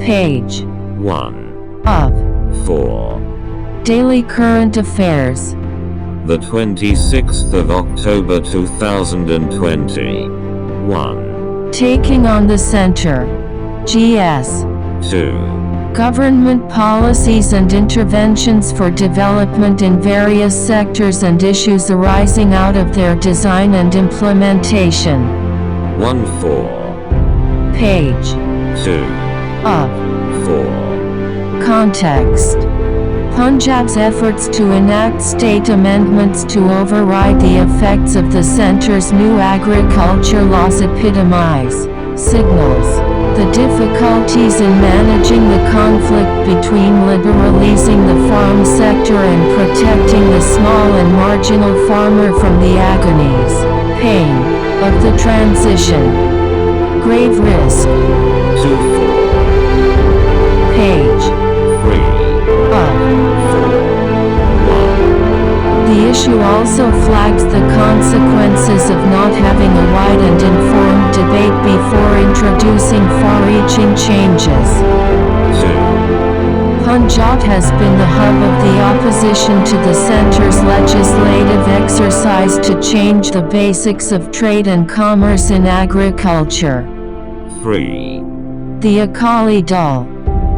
Page 1 of 4. Daily Current Affairs. The 26th of October 2020. 1. Taking on the Center. GS. 2. Government policies and interventions for development in various sectors and issues arising out of their design and implementation. 1-4. Page 2 of 4. Context. Punjab's efforts to enact state amendments to override the effects of the centre's new agriculture laws epitomize, signals, the difficulties in managing the conflict between liberalizing the farm sector and protecting the small and marginal farmer from the agonies, pain, of the transition. Grave risk. 2-4. Page 3 of 4. 1. The issue also flags the consequences of not having a wide and informed debate before introducing far-reaching changes. 2. Punjab has been the hub of the opposition to the centre's legislative exercise to change the basics of trade and commerce in agriculture. 3. The Akali Dal,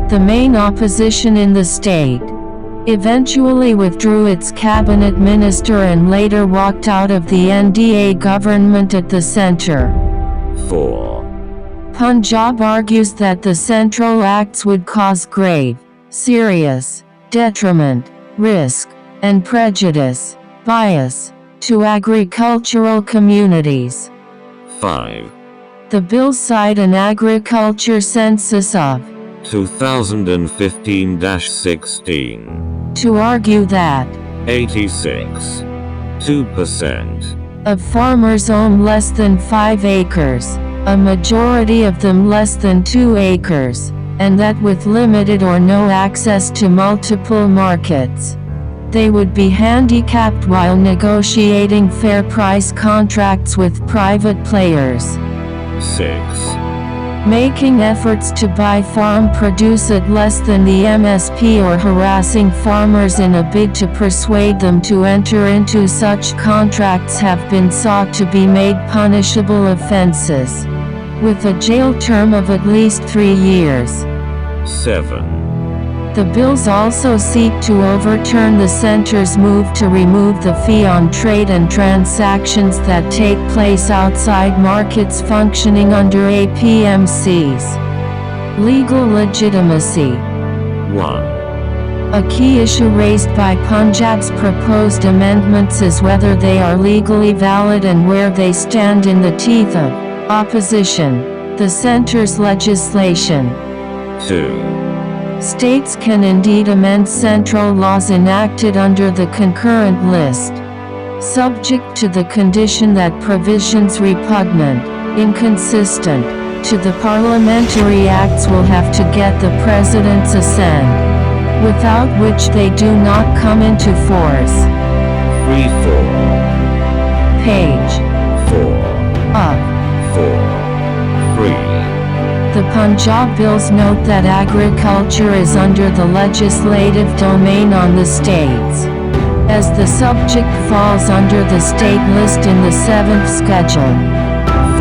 the main opposition in the state, eventually withdrew its cabinet minister and later walked out of the NDA government at the centre. 4. Punjab argues that the central acts would cause grave, serious, detriment, risk, and prejudice, bias, to agricultural communities. 5. The bill cite an agriculture census of 2015-16 to argue that 86.2% of farmers own less than 5 acres, a majority of them less than 2 acres, and that with limited or no access to multiple markets, they would be handicapped while negotiating fair price contracts with private players. 6. Making efforts to buy farm produce at less than the MSP or harassing farmers in a bid to persuade them to enter into such contracts have been sought to be made punishable offenses, with a jail term of at least 3 years. 7. The bills also seek to overturn the centre's move to remove the fee on trade and transactions that take place outside markets functioning under APMCs. Legal legitimacy. 1. A key issue raised by Punjab's proposed amendments is whether they are legally valid and where they stand in the teeth of opposition, the centre's legislation. 2. States can indeed amend central laws enacted under the concurrent list, subject to the condition that provisions repugnant, inconsistent, to the parliamentary acts will have to get the President's assent, without which they do not come into force. 3-4. Page 4 of 4. 3. The Punjab bills note that agriculture is under the legislative domain on the states, as the subject falls under the state list in the 7th schedule.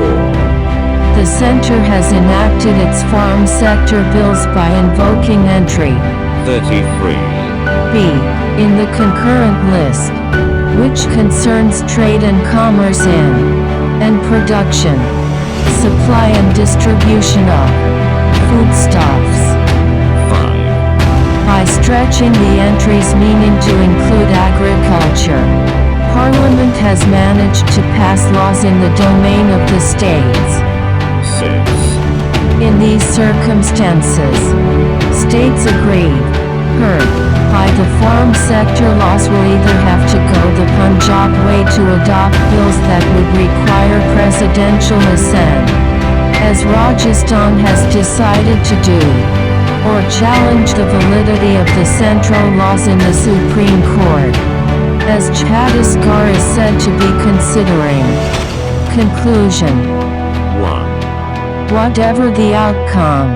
4. The centre has enacted its farm sector bills by invoking entry 33. B in the concurrent list, which concerns trade and commerce in, and production, supply and distribution of foodstuffs. 5. By stretching the entry's meaning to include agriculture, Parliament has managed to pass laws in the domain of the states. 6. In these circumstances, states agreed, heard, by the farm sector laws will either have to go the Punjab way to adopt bills that would require presidential assent, as Rajasthan has decided to do, or challenge the validity of the central laws in the Supreme Court, as Chhattisgarh is said to be considering. Conclusion. 1. Whatever the outcome,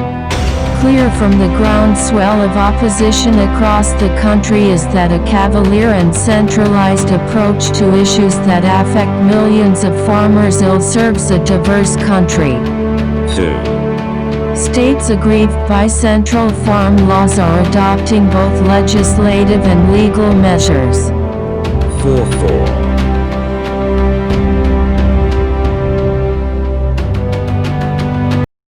clear from the groundswell of opposition across the country is that a cavalier and centralized approach to issues that affect millions of farmers ill-serves a diverse country. 2, States aggrieved by central farm laws are adopting both legislative and legal measures. 4, 4,